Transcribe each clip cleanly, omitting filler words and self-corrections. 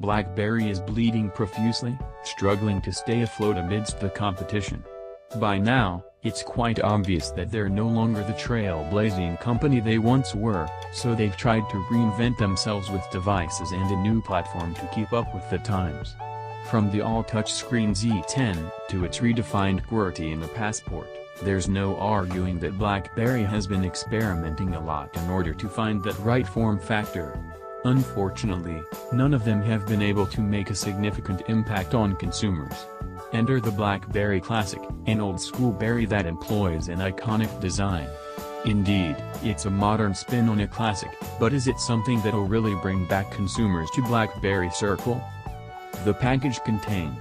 Blackberry is bleeding profusely, struggling to stay afloat amidst the competition. By now, it's quite obvious that they're no longer the trailblazing company they once were, so they've tried to reinvent themselves with devices and a new platform to keep up with the times. From the all-touchscreen Z10 to its redefined QWERTY in the Passport, there's no arguing that Blackberry has been experimenting a lot in order to find that right form factor. Unfortunately, none of them have been able to make a significant impact on consumers. Enter the Blackberry Classic, an old-school berry that employs an iconic design. Indeed, it's a modern spin on a classic, but is it something that'll really bring back consumers to Blackberry Circle? The package contains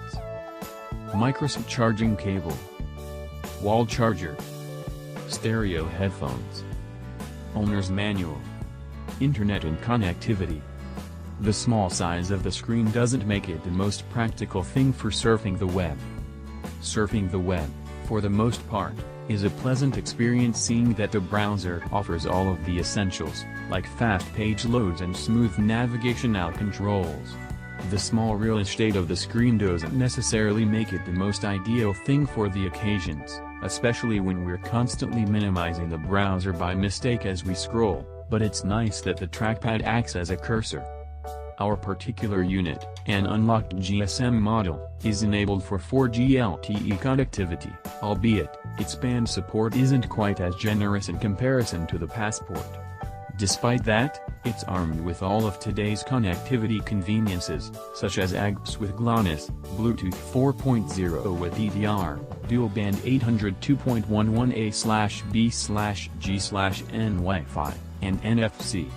microSD charging cable, wall charger, stereo headphones, owner's manual, internet and connectivity. The small size of the screen doesn't make it the most practical thing for surfing the web. Surfing the web, for the most part, is a pleasant experience, seeing that the browser offers all of the essentials, like fast page loads and smooth navigational controls. The small real estate of the screen doesn't necessarily make it the most ideal thing for the occasions, especially when we're constantly minimizing the browser by mistake as we scroll, but it's nice that the trackpad acts as a cursor. Our particular unit, an unlocked GSM model, is enabled for 4G LTE connectivity, albeit, its band support isn't quite as generous in comparison to the Passport. Despite that, it's armed with all of today's connectivity conveniences, such as AGPS with GLONASS, Bluetooth 4.0 with DDR, dual-band 802.11a/b/g/n Wi-Fi, and NFC.